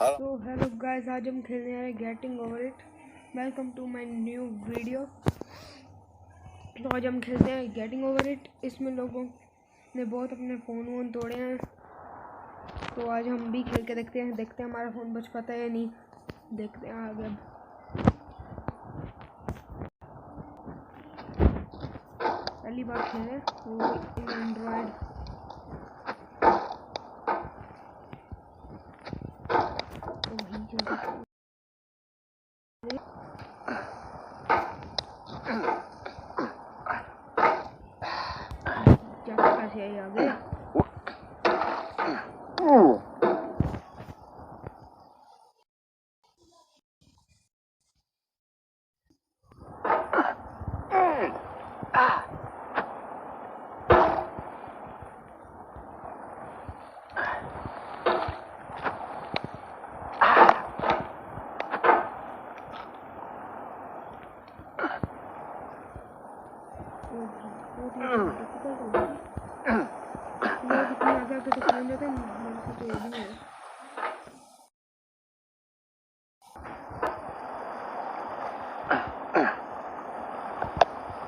तो hello guys, आज हम खेलने आ रहे getting over it. Welcome to my new video. तो आज हम खेलते हैं गेटिंग ओवर इट। इसमें लोगों ने बहुत अपने फ़ोन तोड़े हैं, तो आज हम भी खेल के देखते हैं हमारा फ़ोन बच पाता है या नहीं। देखते हैं आगे। पहली बार खेले वो एंड्रॉयड। तो वही खेलते क्या कैसे है आगे।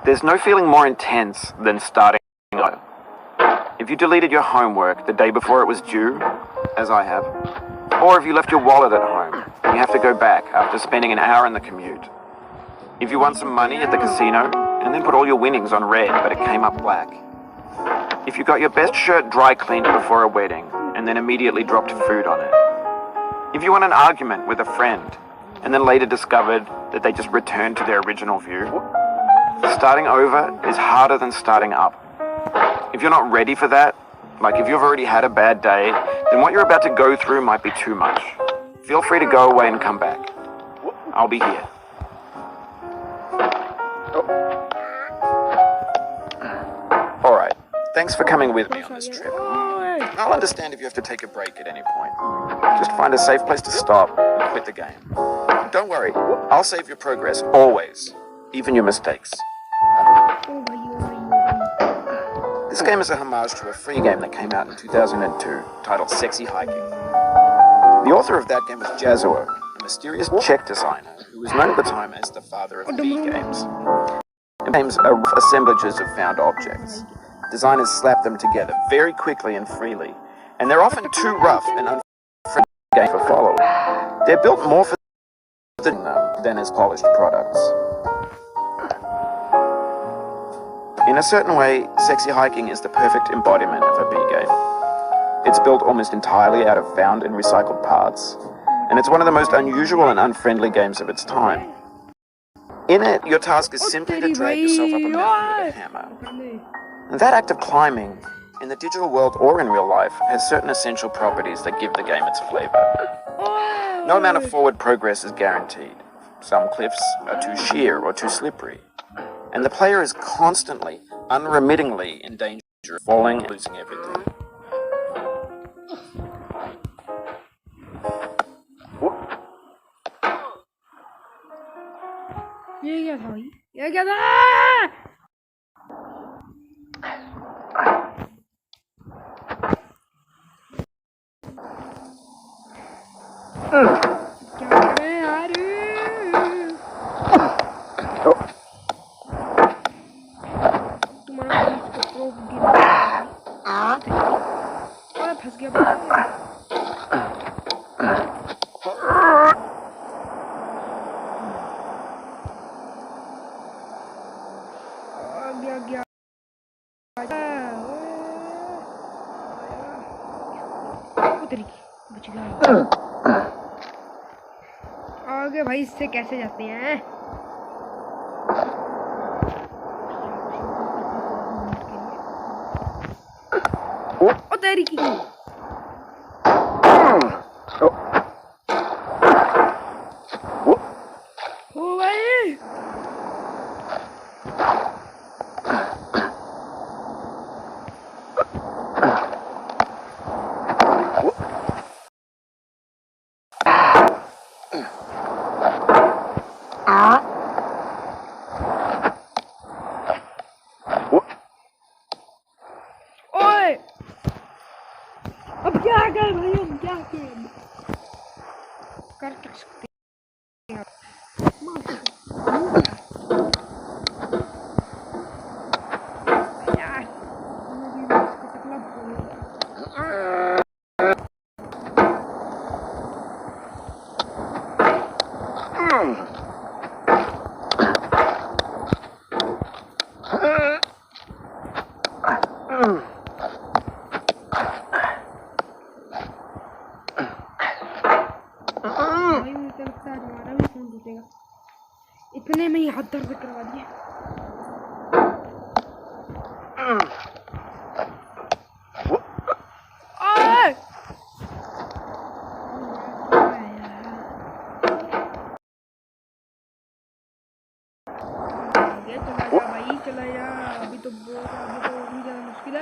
There's no feeling more intense than starting over. If you deleted your homework the day before it was due, as I have, or if you left your wallet at home and you have to go back after spending an hour in the commute. If you won some money at the casino and then put all your winnings on red but it came up black. If you got your best shirt dry cleaned before a wedding and then immediately dropped food on it. If you won an argument with a friend and then later discovered that they just returned to their original view. Starting over is harder than starting up. If you're not ready for that, like if you've already had a bad day, then what you're about to go through might be too much. Feel free to go away and come back. I'll be here. Alright, thanks for coming with me on this trip. I'll understand if you have to take a break at any point. Just find a safe place to stop and quit the game. Don't worry, I'll save your progress, always. Even your mistakes. This game is a homage to a free game that came out in 2002, titled Sexy Hiking. The author of that game was Jazuo, a mysterious Czech designer who was known at the time as the father of B games. Games are rough assemblages of found objects. Designers slap them together very quickly and freely, and they're often too rough and unfriendly game for following. They're built more for than as polished products. In a certain way, Sexy Hiking is the perfect embodiment of a B game. It's built almost entirely out of found and recycled parts, and it's one of the most unusual and unfriendly games of its time. In it, your task is simply to drag yourself up a mountain with a hammer. And that act of climbing, in the digital world or in real life, has certain essential properties that give the game its flavor. No amount of forward progress is guaranteed. Some cliffs are too sheer or too slippery. And the player is constantly, unremittingly in danger of falling and losing everything. ये क्या था भाई? ये क्या था? क्या कर रहे हैं यार? फंस गया गया बच गया। आगे भाई इससे कैसे जाते हैं? ओ तेरी की ओ भाई ओए अब क्या कर भाई, अब क्या कर? कर क्या सकते हैं यार, भाई मुझे लगता है हमारा भी फोन टूटेगा। इतने में ही हाथ दर्द करवा दिए। चला जा भाई, चला जा। अभी तो भी ज्यादा मुश्किल है।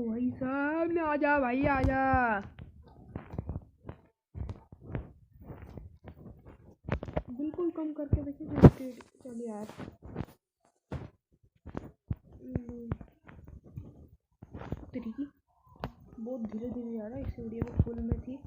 भाई साहब ने आजा भाई, आजा। बिल्कुल कम करके देखिए। चल यार, तरीकी बहुत धीरे धीरे जा रहा है। इस वीडियो में फुल में थी।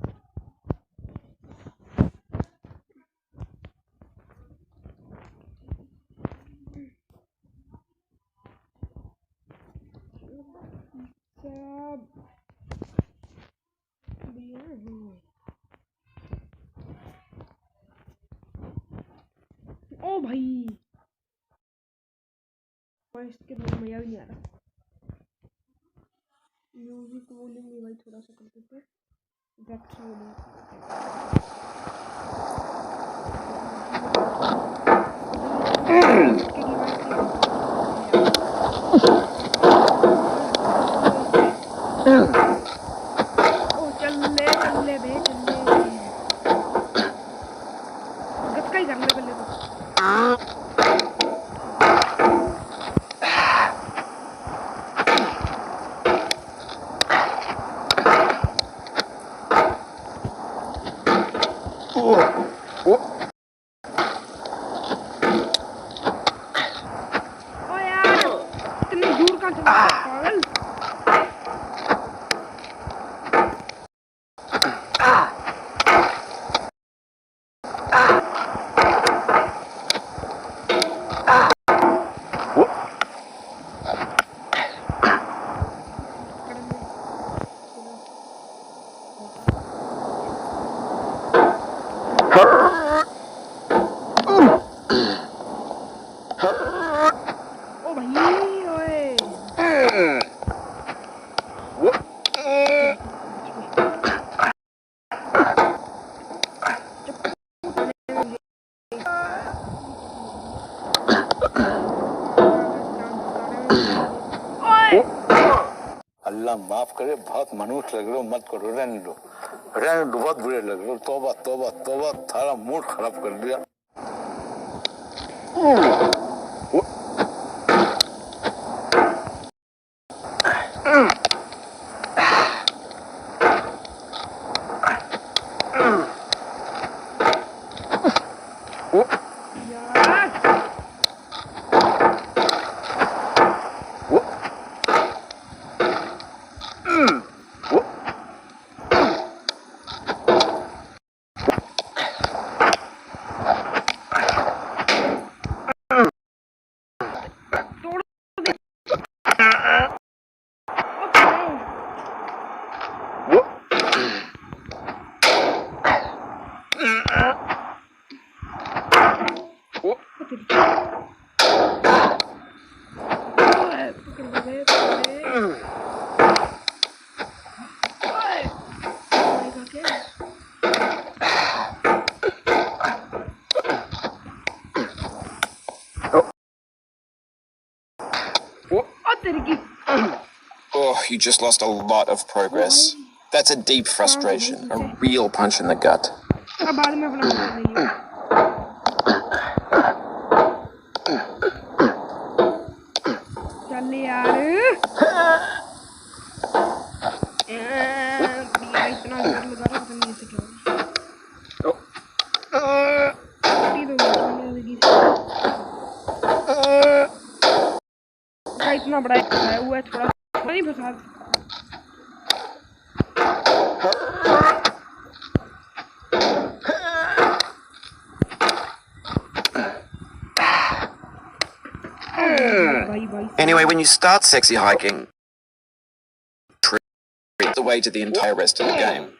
ओ भाई, इसके बाद मजा भी नहीं आ रहा। म्यूजिक वॉल्यूम भी भाई थोड़ा सा कर देते हैं। बैक ओ चल ले बे, चल ले। गटका ही कर ले पहले तो। ओ यार, इतनी दूर का चला पागल। ओ भाई ओए, अल्लाह माफ करे, बहुत मनुष्य लग रहे हो, मत करो, रहने दो, बहुत बुरे लग रहे हो। तौबा तौबा तौबा, थारा मूड खराब कर दिया। you just lost a lot of progress. That's a deep frustration, a real punch in the gut. अब बाद में अपना कर लेंगे। चल यार यार इतना जोर लगा रहा पता नहीं ऐसे क्या इतना बड़ा हुआ है थोड़ा नहीं फंसा Anyway, when you start sexy hiking, the way to the entire rest of the game.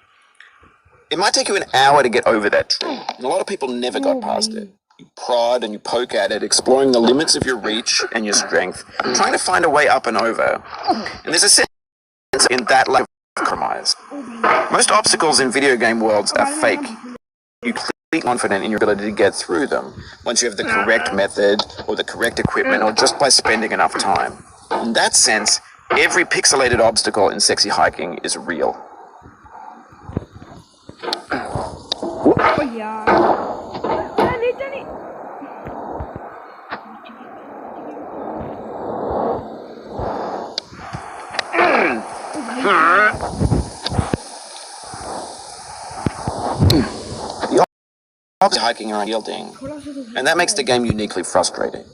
It might take you an hour to get over that tree, and a lot of people never got past it. You prod and you poke at it, exploring the limits of your reach and your strength, trying to find a way up and over. And there's a sense in that lack of compromise. Most obstacles in video game worlds are fake. You be confident in your ability to get through them once you have the correct method or the correct equipment or just by spending enough time. In that sense, every pixelated obstacle in sexy hiking is real. Oh yeah. Hiking around yielding, and that makes the game uniquely frustrating.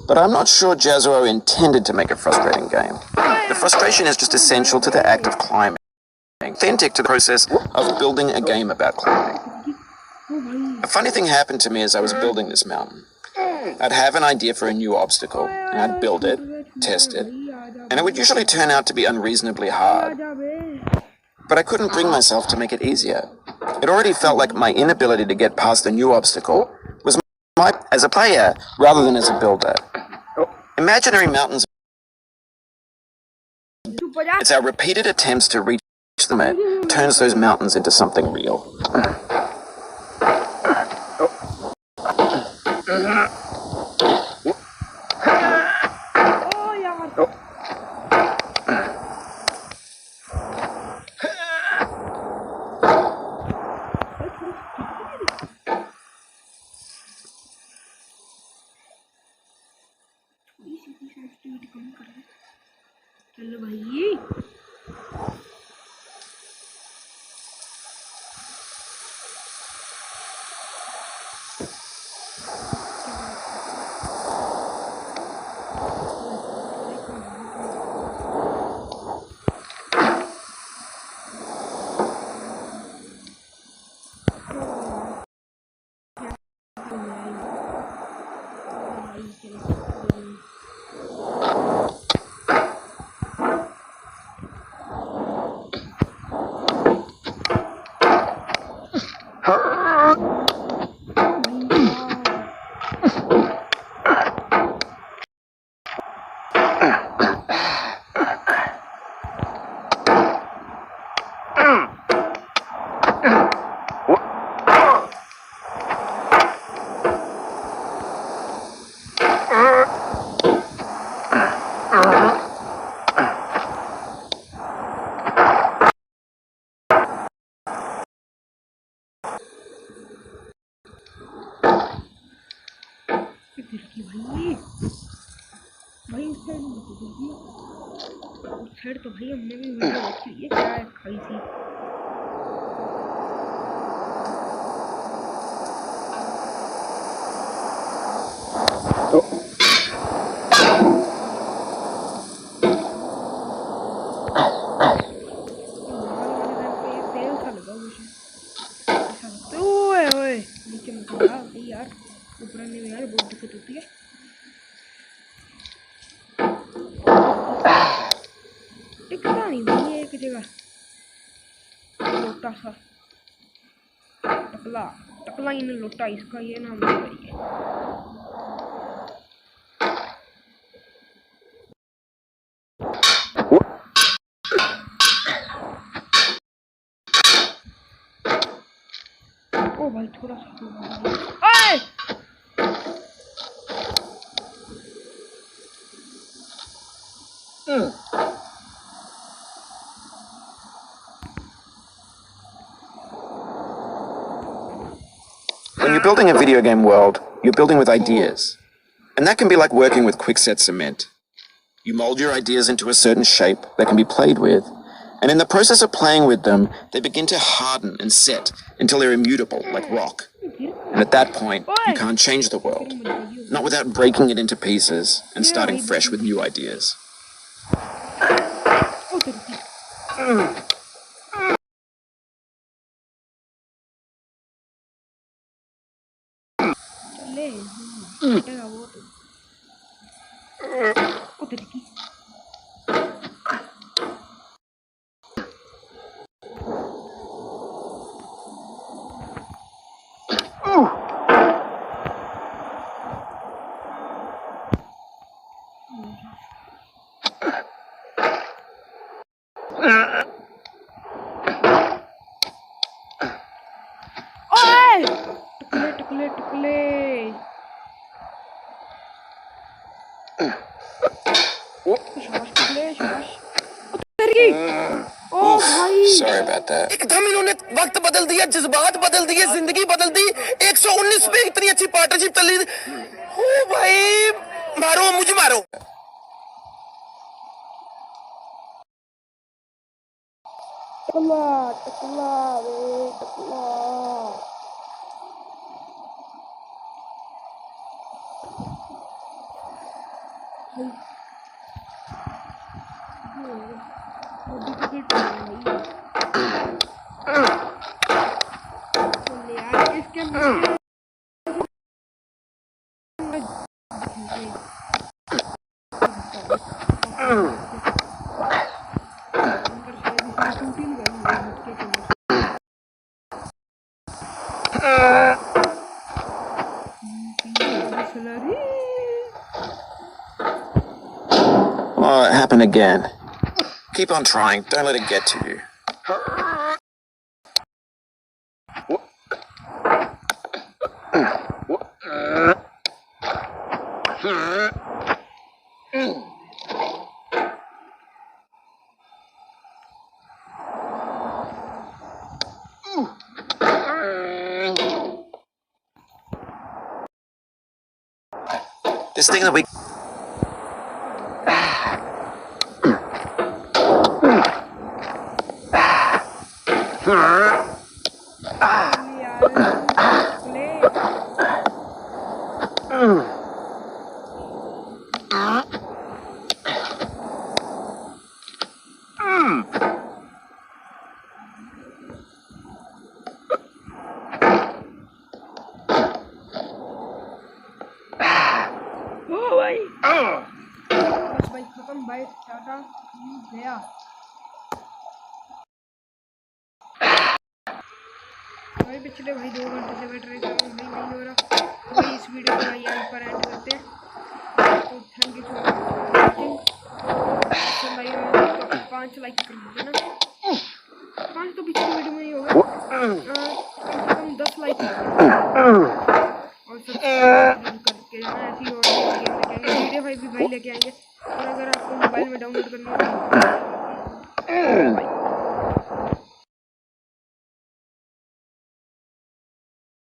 But I'm not sure Jazzuo intended to make a frustrating game. The frustration is just essential to the act of climbing, authentic to the process of building a game about climbing. A funny thing happened to me as I was building this mountain. I'd have an idea for a new obstacle, and I'd build it, test it, and it would usually turn out to be unreasonably hard. But I couldn't bring myself to make it easier. It already felt like my inability to get past the new obstacle was my as a player rather than as a builder. Imaginary mountains. It's our repeated attempts to reach them that turns those mountains into something real. चलो भाई भाई उस side तो भाई हमने भी video देखी है क्या खाई थी यार ऊपर आने में यार बहुत दिक्कत होती है टिकता नहीं भाई एक जगह लोटा सा टकला टकला इन लोटा इसका ये नाम है ओ भाई थोड़ा सा ओए you're building a video game world, you're building with ideas. And that can be like working with quickset cement. You mold your ideas into a certain shape that can be played with, and in the process of playing with them, they begin to harden and set until they're immutable, like rock. And at that point, you can't change the world, not without breaking it into pieces and starting fresh with new ideas. Sorry about that. एकदम इन्होंने वक्त बदल दिया, जज्बात बदल दिए, जिंदगी बदल दी। 119 पे इतनी अच्छी पार्टनरशिप चल रही थी। ओ भाई, मारो मुझे मारो। Oh, it happened again. Keep on trying. Don't let it get to you. This thing that we... बस भाई खत्म भाई, टाटा गया। भाई पिछले भाई 2 घंटे से मैं ट्राई कर रहा हूँ, भाई नहीं हो रहा। भाई इस वीडियो को यहाँ पर एंड करते हैं। तो थैंक यू फॉर वॉचिंग। तो लाइक 5 लाइक कर दीजिए ना। 5 तो पिछली वीडियो में ही होगा, कम से कम 10 लाइक और सब्सक्राइब करके जाना। ऐसी और गेम लेके आएंगे, GTA 5 भी भाई लेके आएंगे। और अगर आपको मोबाइल में डाउनलोड करना हो